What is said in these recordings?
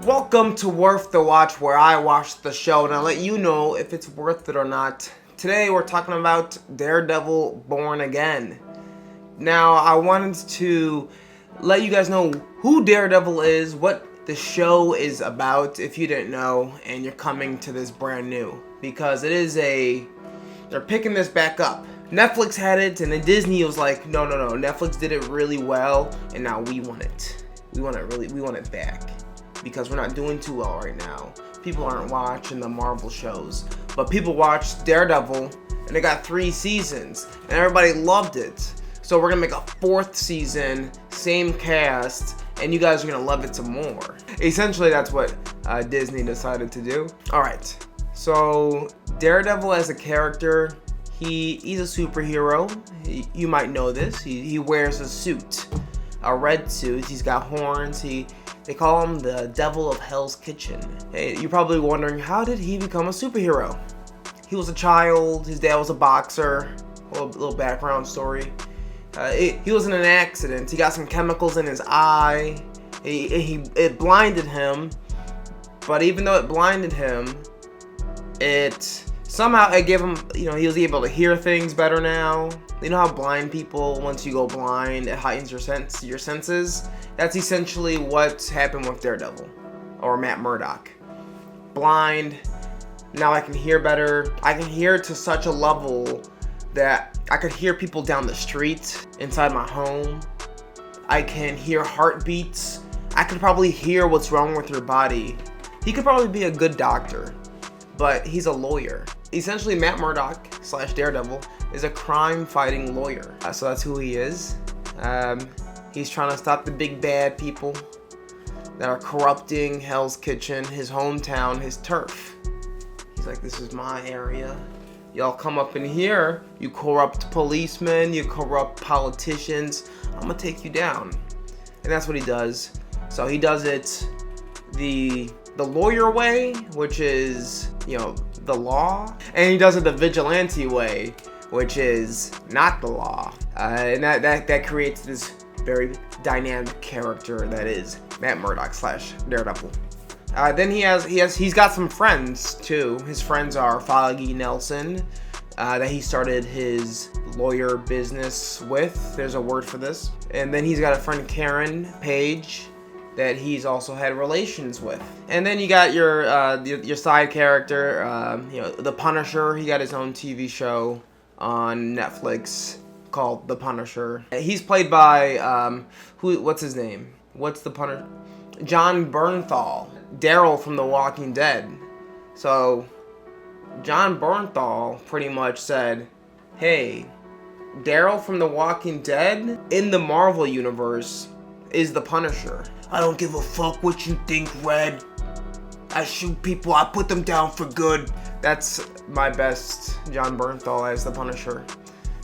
Welcome to Worth the Watch, where I watch the show and I let you know if it's worth it or not. Today we're talking about Daredevil Born Again. Now, I wanted to let you guys know who Daredevil is, what the show is about, if you didn't know, and you're coming to this brand new. Because they're picking this back up. Netflix had it, and then Disney was like, no, Netflix did it really well, and now we want it. We want it back. Because we're not doing too well right now. People aren't watching the Marvel shows. But people watched Daredevil, and they got 3 seasons, and everybody loved it. So we're gonna make a 4th season, same cast, and you guys are gonna love it some more. Essentially, that's what Disney decided to do. Alright, so Daredevil as a character, he's a superhero. You might know this. He wears a suit, a red suit. He's got horns. They call him the Devil of Hell's Kitchen. Hey, you're probably wondering, how did he become a superhero? He was a child. His dad was a boxer. A little background story. He was in an accident. He got some chemicals in his eye. It blinded him. But even though it blinded him, somehow it gave him, he was able to hear things better now. You know how blind people, once you go blind, it heightens your senses? That's essentially what's happened with Daredevil, or Matt Murdock. Blind, now I can hear better. I can hear to such a level that I could hear people down the street, inside my home. I can hear heartbeats. I could probably hear what's wrong with your body. He could probably be a good doctor, but he's a lawyer. Essentially, Matt Murdock / Daredevil is a crime-fighting lawyer. So that's who he is. He's trying to stop the big bad people that are corrupting Hell's Kitchen, his hometown, his turf. He's like, this is my area. Y'all come up in here, you corrupt policemen, you corrupt politicians. I'm gonna take you down. And that's what he does. So he does it the lawyer way, which is, the law. And he does it the vigilante way, which is not the law. And that creates this very dynamic character that is Matt Murdock / Daredevil. Then he's got some friends too. His friends are Foggy Nelson, that he started his lawyer business with. There's a word for this. And then he's got a friend, Karen Page, that he's also had relations with. And then you got your side character, the Punisher. He got his own TV show on Netflix called The Punisher. He's played by what's his name? What's the Punisher? Jon Bernthal, Daryl from The Walking Dead. So Jon Bernthal pretty much said, hey, Daryl from The Walking Dead in the Marvel universe is the Punisher. I don't give a fuck what you think, Red. I shoot people, I put them down for good. That's my best Jon Bernthal as the Punisher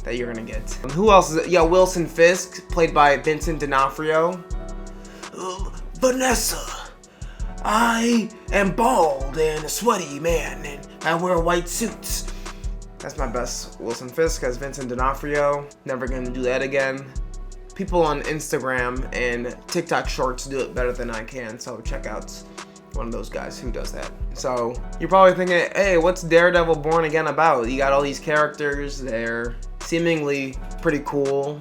that you're gonna get. Who else is it? Yeah, Wilson Fisk, played by Vincent D'Onofrio. Vanessa, I am bald and a sweaty man, and I wear white suits. That's my best Wilson Fisk as Vincent D'Onofrio. Never gonna do that again. People on Instagram and TikTok shorts do it better than I can, so check out one of those guys who does that. So you're probably thinking, hey, what's Daredevil Born Again about? You got all these characters, they're seemingly pretty cool,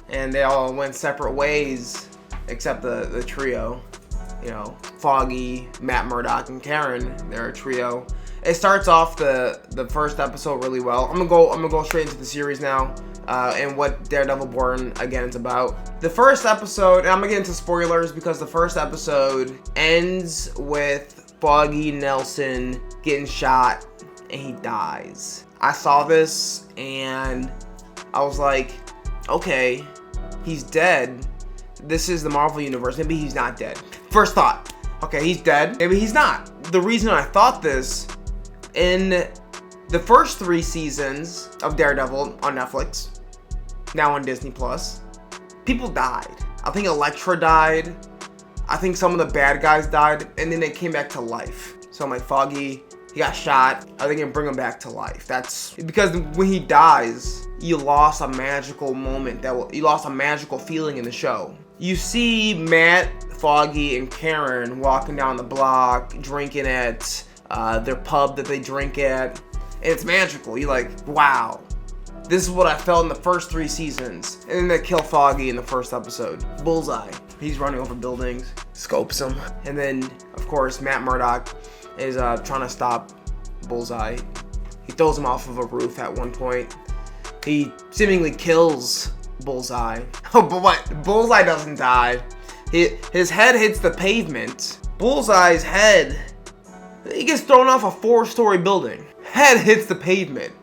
and they all went separate ways, except the trio. Foggy, Matt Murdock, and Karen, they're a trio. It starts off the first episode really well. I'm gonna go straight into the series now. And what Daredevil Born Again is about. The first episode, and I'm gonna get into spoilers because the first episode ends with Foggy Nelson getting shot and he dies. I saw this and I was like, okay, he's dead. This is the Marvel universe. Maybe he's not dead. First thought, okay, he's dead. Maybe he's not. The reason I thought this, in the first 3 seasons of Daredevil on Netflix, now on Disney Plus, people died. I think Elektra died. I think some of the bad guys died, and then they came back to life. So I'm like, Foggy, he got shot. Are they gonna bring him back to life? That's because when he dies, you lost a magical moment. You lost a magical feeling in the show. You see Matt, Foggy, and Karen walking down the block, drinking at their pub that they drink at. And it's magical. You're like, wow. This is what I felt in the first 3 seasons. And then they kill Foggy in the first episode. Bullseye. He's running over buildings, scopes him. And then, of course, Matt Murdock is trying to stop Bullseye. He throws him off of a roof at one point. He seemingly kills Bullseye. Oh, but what? Bullseye doesn't die. His head hits the pavement. Bullseye's head, he gets thrown off a 4-story building. Head hits the pavement.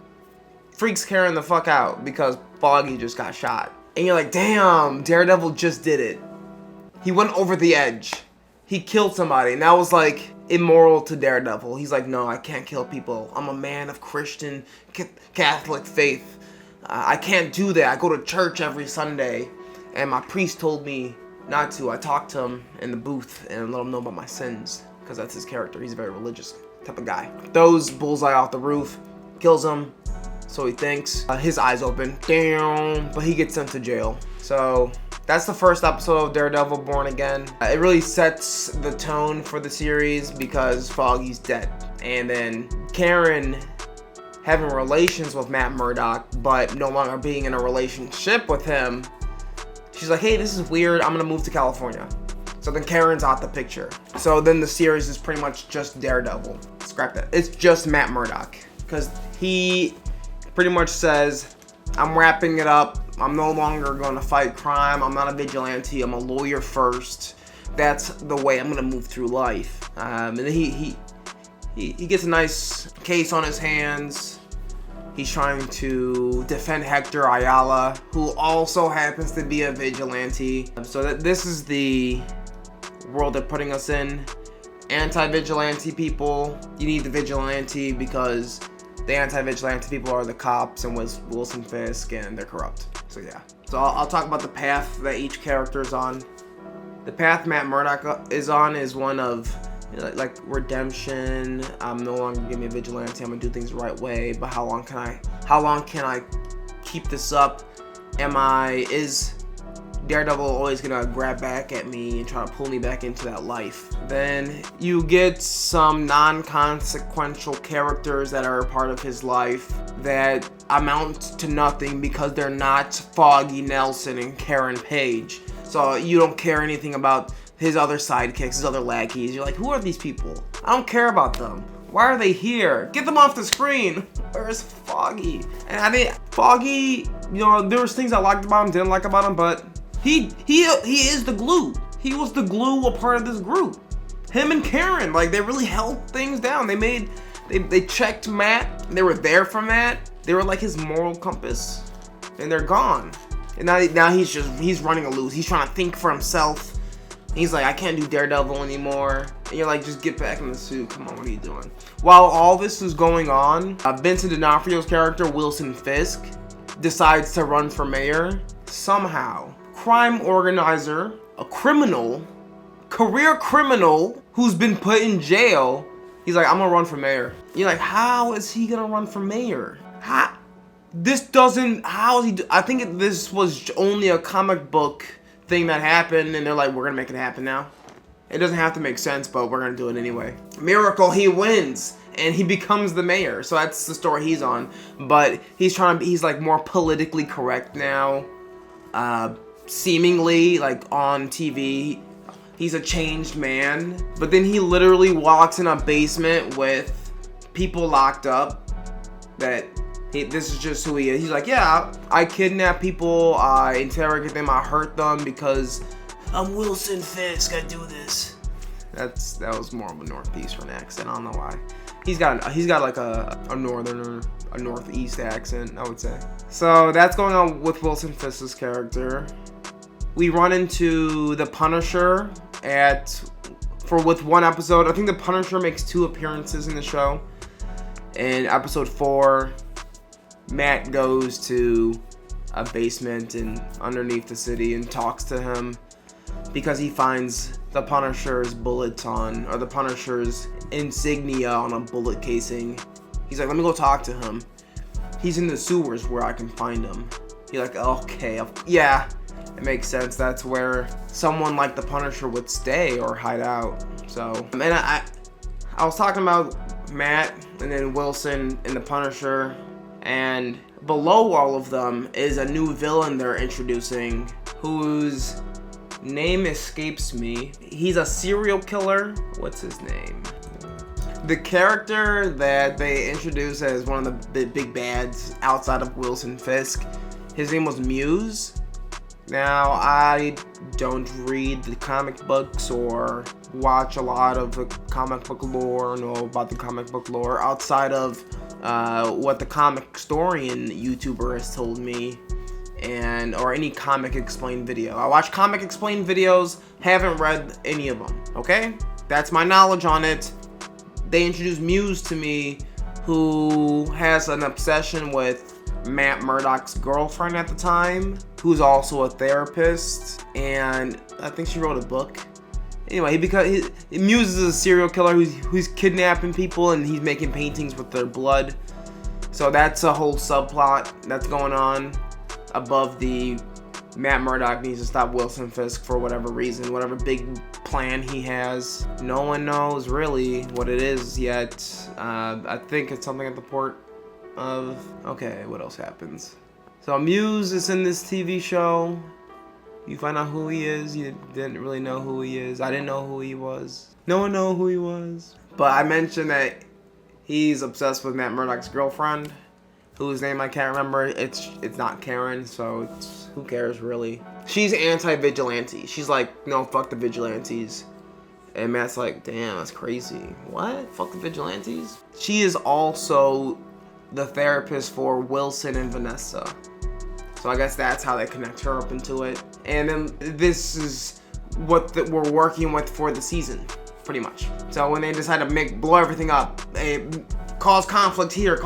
Freaks Karen the fuck out because Foggy just got shot. And you're like, damn, Daredevil just did it. He went over the edge. He killed somebody, and that was like immoral to Daredevil. He's like, no, I can't kill people. I'm a man of Christian Catholic faith. I can't do that. I go to church every Sunday, and my priest told me not to. I talked to him in the booth and let him know about my sins, because that's his character. He's a very religious type of guy. Throws Bullseye off the roof, kills him, so he thinks. His eyes open, damn, but he gets sent to jail. So that's the first episode of Daredevil Born Again. It really sets the tone for the series because Foggy's dead. And then Karen having relations with Matt Murdock, but no longer being in a relationship with him. She's like, hey, this is weird. I'm gonna move to California. So then Karen's out the picture. So then the series is pretty much just Daredevil. Scrap that. It's just Matt Murdock. Because he pretty much says, I'm wrapping it up. I'm no longer going to fight crime. I'm not a vigilante. I'm a lawyer first. That's the way I'm going to move through life. And then he gets a nice case on his hands. He's trying to defend Hector Ayala, who also happens to be a vigilante. So this is the world they're putting us in. Anti-vigilante people. You need the vigilante because the anti-vigilante people are the cops and Wilson Fisk, and they're corrupt. So yeah. So I'll talk about the path that each character is on. The path Matt Murdock is on is one of, you know, like redemption. I'm no longer gonna be a vigilante. I'm gonna do things the right way. But how long can I keep this up? Is Daredevil always gonna grab back at me and try to pull me back into that life? Then you get some non-consequential characters that are a part of his life that amount to nothing because they're not Foggy Nelson and Karen Page. So you don't care anything about his other sidekicks, his other lackeys. You're like, who are these people? I don't care about them. Why are they here? Get them off the screen. Where's Foggy? And I mean, Foggy, you know, there was things I liked about him, didn't like about him, but he is the glue. He was the glue, a part of this group. Him and Karen, like, they really held things down. They checked Matt. They were there for Matt. They were like his moral compass, and they're gone. And now he's running a loose. He's trying to think for himself. He's like, I can't do Daredevil anymore. And you're like, just get back in the suit. Come on, what are you doing? While all this is going on, Vincent D'Onofrio's character, Wilson Fisk, decides to run for mayor. Somehow, crime organizer, a criminal, career criminal who's been put in jail, he's like, I'm gonna run for mayor. You're like, how is he gonna run for mayor? I think this was only a comic book thing that happened, and they're like, we're gonna make it happen now. It doesn't have to make sense, but we're gonna do it anyway. Miracle, he wins, and he becomes the mayor. So that's the story he's on. But he's like more politically correct now. Seemingly, like on TV, he's a changed man. But then he literally walks in a basement with people locked up that this is just who he is. He's like, yeah, I kidnap people, I interrogate them, I hurt them because I'm Wilson Fisk, I do this. That was more of a northeastern accent, I don't know why. He's got like a northeast accent, I would say. So that's going on with Wilson Fisk's character. We run into the Punisher with one episode. I think the Punisher makes 2 appearances in the show. In episode 4, Matt goes to a basement and underneath the city and talks to him because he finds the Punisher's the Punisher's insignia on a bullet casing. He's like, let me go talk to him. He's in the sewers where I can find him. He's like, okay, yeah. it makes sense. That's where someone like the Punisher would stay or hide out. So, and I was talking about Matt and then Wilson and the Punisher, and below all of them is a new villain they're introducing whose name escapes me. He's a serial killer. What's his name? The character that they introduced as one of the big bads outside of Wilson Fisk, his name was Muse. Now, I don't read the comic books or watch a lot of the comic book lore or know about the comic book lore outside of what the comic historian YouTuber has told me, or any comic explained video. I watch comic explained videos, haven't read any of them, okay? That's my knowledge on it. They introduced Muse to me, who has an obsession with Matt Murdock's girlfriend at the time, who's also a therapist, and I think she wrote a book. Anyway, Muse is a serial killer who's kidnapping people and he's making paintings with their blood. So that's a whole subplot that's going on above the Matt Murdock needs to stop Wilson Fisk for whatever reason, whatever big plan he has. No one knows really what it is yet. I think it's something at the port of... Okay, what else happens? So Muse is in this TV show. You find out who he is. You didn't really know who he is. I didn't know who he was. No one knew who he was. But I mentioned that he's obsessed with Matt Murdock's girlfriend, whose name I can't remember. It's not Karen, so who cares really? She's anti-vigilante. She's like, no, fuck the vigilantes. And Matt's like, damn, that's crazy. What? Fuck the vigilantes? She is also the therapist for Wilson and Vanessa. So I guess that's how they connect her up into it. And then this is what we're working with for the season, pretty much. So when they decide to blow everything up, cause conflict here,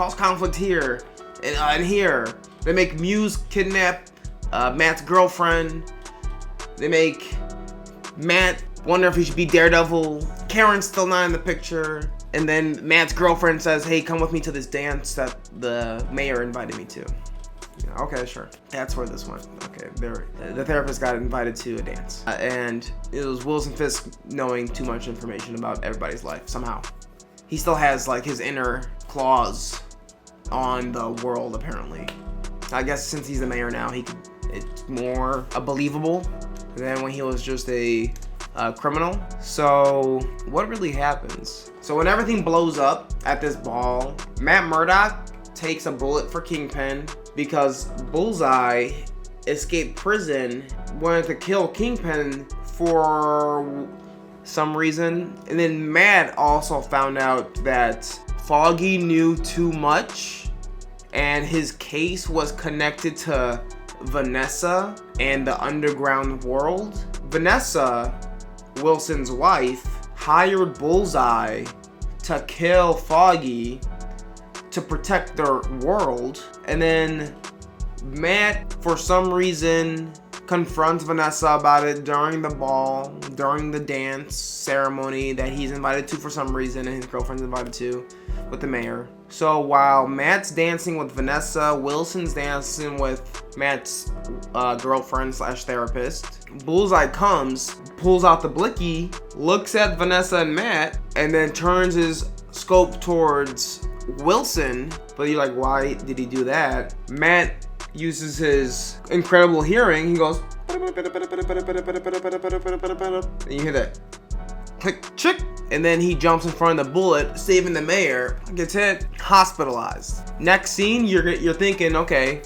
and here. They make Muse kidnap Matt's girlfriend. They make Matt wonder if he should be Daredevil. Karen's still not in the picture. And then Matt's girlfriend says, hey, come with me to this dance that the mayor invited me to. Yeah, okay, sure. That's where this went. Okay, the therapist got invited to a dance. And it was Wilson Fisk knowing too much information about everybody's life, somehow. He still has, like, his inner claws on the world, apparently. I guess since he's the mayor now, it's more believable than when he was just a criminal. So what really happens? So when everything blows up at this ball, Matt Murdock takes a bullet for Kingpin because Bullseye escaped prison, wanted to kill Kingpin for some reason. And then Matt also found out that Foggy knew too much and his case was connected to Vanessa and the underground world. Vanessa, Wilson's wife, hired Bullseye to kill Foggy to protect their world. And then Matt, for some reason, confronts Vanessa about it during the ball, during the dance ceremony that he's invited to for some reason and his girlfriend's invited to with the mayor. So while Matt's dancing with Vanessa, Wilson's dancing with Matt's girlfriend slash therapist. Bullseye comes, pulls out the blicky, looks at Vanessa and Matt, and then turns his scope towards Wilson. But you're like, why did he do that? Matt uses his incredible hearing. He goes, and you hear that click, chick, and then he jumps in front of the bullet, saving the mayor. Gets hit, hospitalized. Next scene, you're thinking, okay,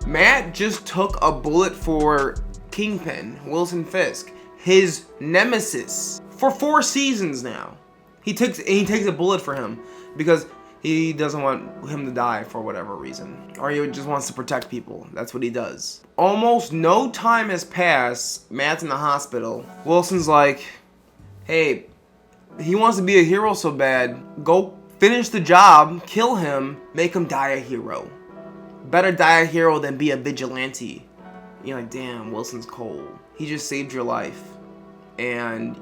Matt just took a bullet for Kingpin, Wilson Fisk, his nemesis, for 4 seasons now. He takes a bullet for him because he doesn't want him to die for whatever reason. Or he just wants to protect people. That's what he does. Almost no time has passed. Matt's in the hospital. Wilson's like, hey, he wants to be a hero so bad. Go finish the job, kill him, make him die a hero. Better die a hero than be a vigilante. You're like, damn, Wilson's cold. He just saved your life. And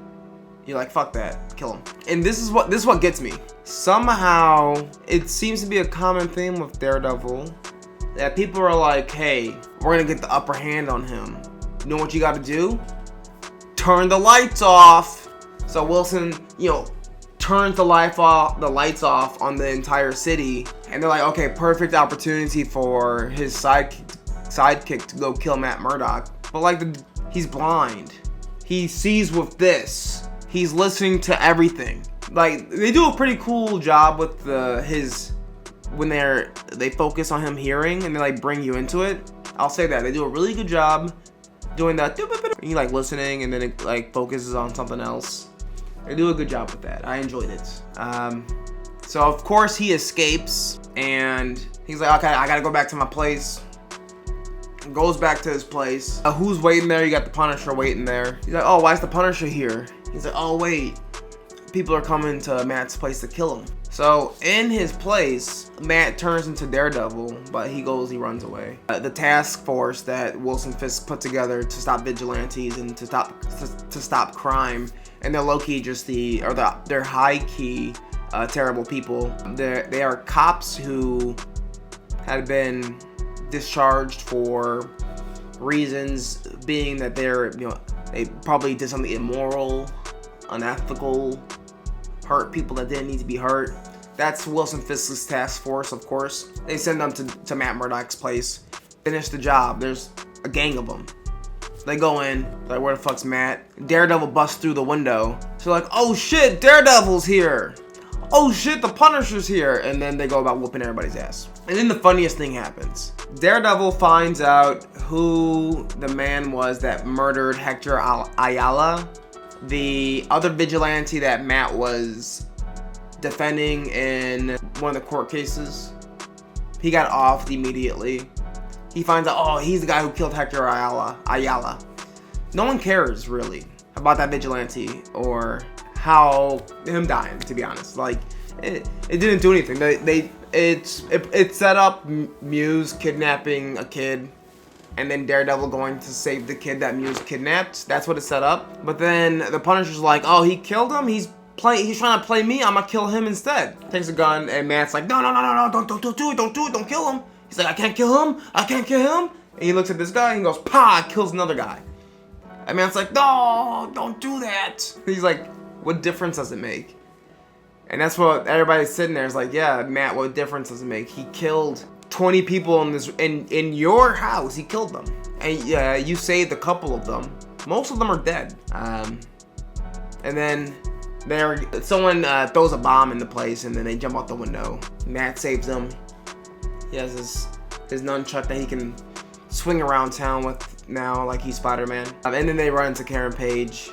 you're like, fuck that, kill him. And this is what gets me. Somehow, it seems to be a common theme with Daredevil that people are like, hey, we're gonna get the upper hand on him. You know what you gotta do? Turn the lights off. So Wilson, turns the lights off on the entire city. And they're like, okay, perfect opportunity for his sidekick to go kill Matt Murdock. But like, he's blind. He sees with this. He's listening to everything. Like, they do a pretty cool job with when they focus on him hearing and they like bring you into it. I'll say that they do a really good job doing that. You like listening and then it like focuses on something else. They do a good job with that. I enjoyed it. So of course he escapes and he's like, okay, I gotta go back to my place. Goes back to his place. Who's waiting there? You got the Punisher waiting there. He's like, oh, why is the Punisher here? He's like, oh wait, people are coming to Matt's place to kill him. So in his place, Matt turns into Daredevil, but he runs away. The task force that Wilson Fisk put together to stop vigilantes and to stop crime, and they're low-key they're high-key terrible people. They are cops who had been discharged for reasons being that they probably did something immoral, unethical, hurt people that didn't need to be hurt. That's Wilson Fisk's task force, of course. They send them to Matt Murdock's place, finish the job. There's a gang of them. They go in, like, where the fuck's Matt? Daredevil busts through the window. So like, oh shit, Daredevil's here. Oh shit, the Punisher's here. And then they go about whooping everybody's ass. And then the funniest thing happens. Daredevil finds out who the man was that murdered Hector Ayala, the other vigilante that Matt was defending in one of the court cases. He got offed immediately. He finds out, oh, he's the guy who killed Hector Ayala. No one cares really about that vigilante or how him dying, to be honest. Like, it didn't do anything. It set up Muse kidnapping a kid and then Daredevil going to save the kid that Muse kidnapped. That's what it set up. But then the Punisher's like, oh, he killed him? He's trying to play me. I'm gonna kill him instead. Takes a gun and Matt's like, no, don't do it, don't kill him. He's like, I can't kill him. And he looks at this guy and he goes, pah, kills another guy. And Matt's like, no, don't do that. He's like, what difference does it make? And that's what everybody's sitting there is like, yeah, Matt, what difference does it make? He killed 20 people in your house. He killed them. And yeah, you saved a couple of them. Most of them are dead. And then someone throws a bomb in the place and then they jump out the window. Matt saves them. He has his nunchuck that he can swing around town with now like he's Spider-Man. And then they run into Karen Page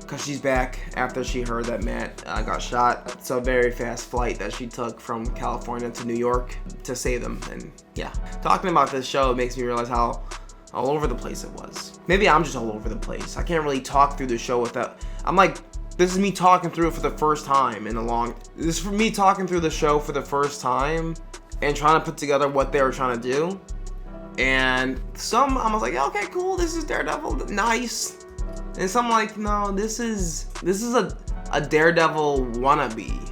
because she's back after she heard that Matt got shot. It's a very fast flight that she took from California to New York to save them. And yeah, talking about this show makes me realize how all over the place it was. Maybe I'm just all over the place. I can't really talk through the show without... This is me talking through it for the first time This is for me talking through the show for the first time and trying to put together what they were trying to do. And I was like, yeah, okay, cool, this is Daredevil, nice. And some like, no, this is a Daredevil wannabe.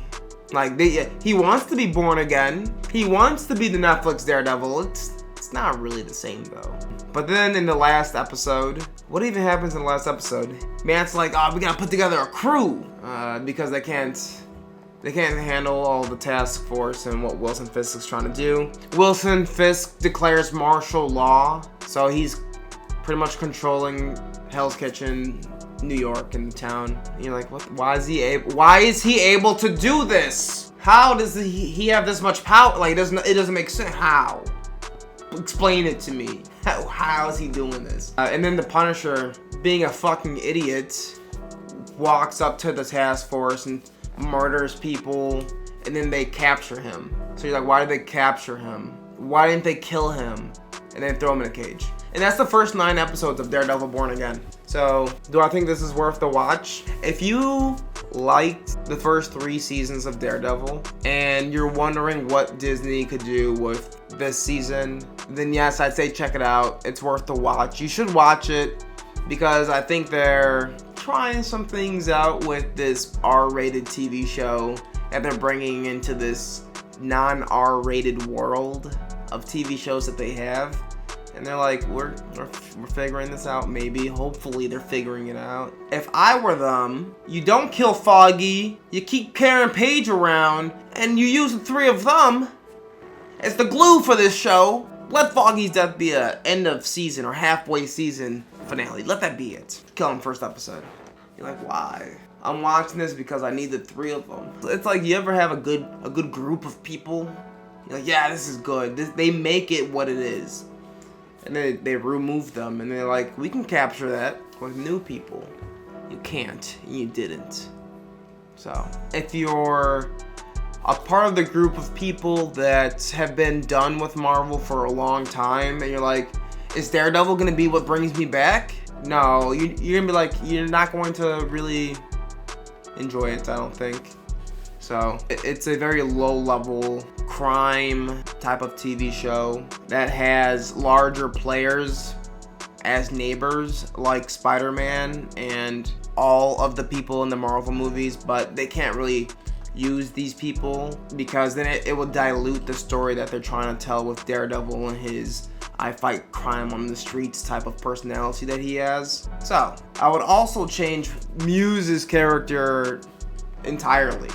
Like, he wants to be born again. He wants to be the Netflix Daredevil. It's not really the same though. But then in the last episode, what even happens in the last episode? Matt's like, oh, we gotta put together a crew because they can't handle all the task force and what Wilson Fisk is trying to do. Wilson Fisk declares martial law, so he's pretty much controlling Hell's Kitchen, New York, and the town. And you're like, what? Why is he able to do this? How does he have this much power? Like, it doesn't make sense. How? Explain it to me. How is he doing this? And then the Punisher, being a fucking idiot, walks up to the task force and murders people, and then they capture him. So you're like, why did they capture him? Why didn't they kill him and then throw him in a cage? And that's the first 9 episodes of Daredevil Born Again. So, do I think this is worth the watch? If you liked the first 3 seasons of Daredevil and you're wondering what Disney could do with this season, then yes, I'd say check it out. It's worth the watch. You should watch it because I think they're trying some things out with this R-rated TV show that they're bringing into this non-R-rated world of TV shows that they have. And they're like, we're figuring this out, maybe. Hopefully they're figuring it out. If I were them, you don't kill Foggy, you keep Karen Page around, and you use the three of them as the glue for this show. Let Foggy's death be a end of season or halfway season finale. Let that be it. Kill him first episode. You're like, why? I'm watching this because I need the three of them. It's like, you ever have a good group of people? You're like, yeah, this is good. They make it what it is. And then they remove them, and they're like, we can capture that with new people. You can't, and you didn't. So, if you're a part of the group of people that have been done with Marvel for a long time, and you're like, is Daredevil gonna be what brings me back? No, you're gonna be like, you're not going to really enjoy it, I don't think. So, it's a very low-level crime type of TV show that has larger players as neighbors, like Spider-Man and all of the people in the Marvel movies, but they can't really use these people because then it will dilute the story that they're trying to tell with Daredevil and his I fight crime on the streets type of personality that he has. So, I would also change Muse's character entirely.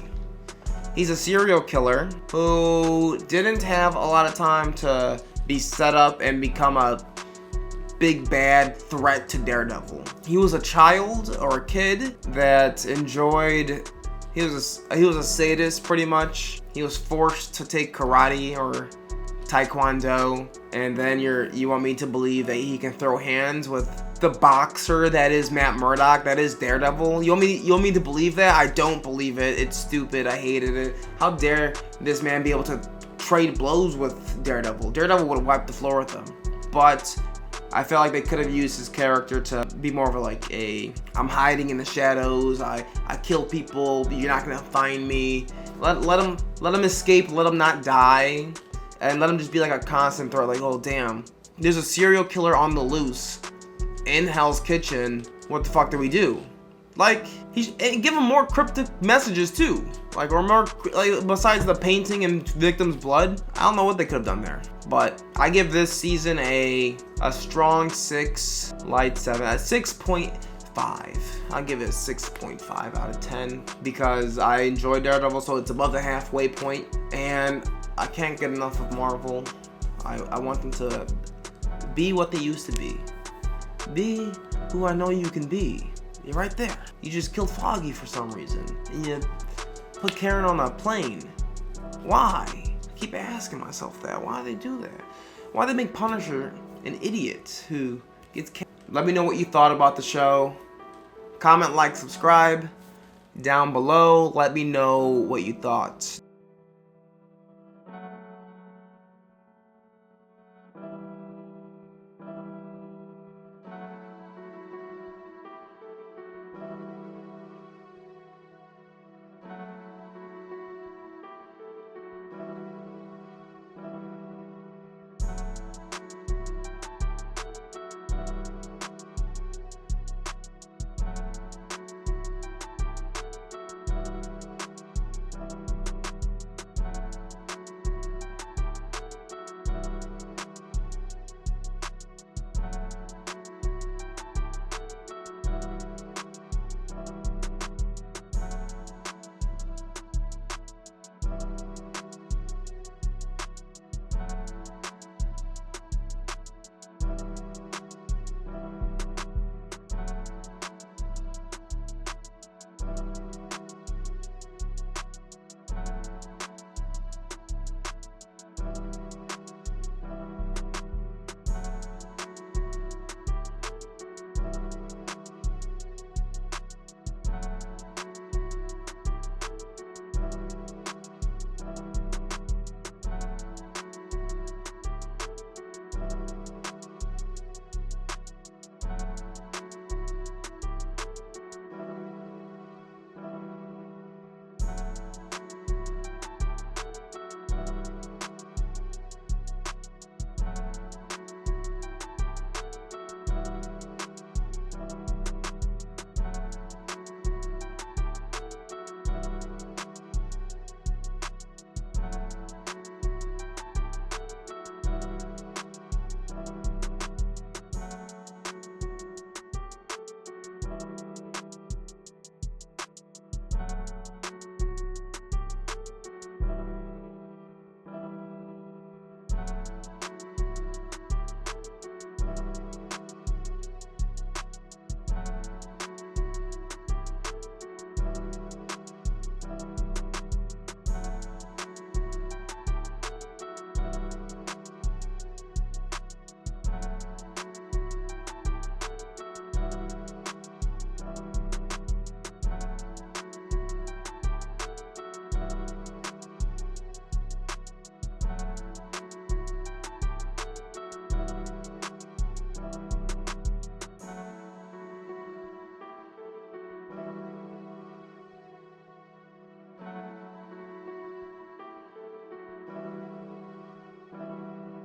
He's a serial killer who didn't have a lot of time to be set up and become a big bad threat to Daredevil. He was a child or a kid that enjoyed, he was a sadist pretty much. He was forced to take karate or taekwondo, and then you want me to believe that he can throw hands with the boxer that is Matt Murdock, that is Daredevil? You want me to believe that? I don't believe it. It's stupid. I hated it. How dare this man be able to trade blows with Daredevil? Daredevil would have wiped the floor with him. But I felt like they could have used his character to be more of I'm hiding in the shadows. I kill people, but you're not gonna find me. Let him escape. Let him not die. And let him just be like a constant threat, like, oh damn, there's a serial killer on the loose in Hell's Kitchen. What the fuck do we do? Like, and give him more cryptic messages too, like, or more, like, besides the painting and victim's blood. I don't know what they could have done there, but I give this season a strong 6, light 7, at 6.5. I'll give it a 6.5 out of 10 because I enjoyed Daredevil, so it's above the halfway point, and I can't get enough of Marvel. I want them to be what they used to be. Be who I know you can be. You're right there. You just killed Foggy for some reason. And you put Karen on a plane. Why? I keep asking myself that. Why do they do that? Why do they make Punisher an idiot who gets killed? Let me know what you thought about the show. Comment, like, subscribe down below. Let me know what you thought.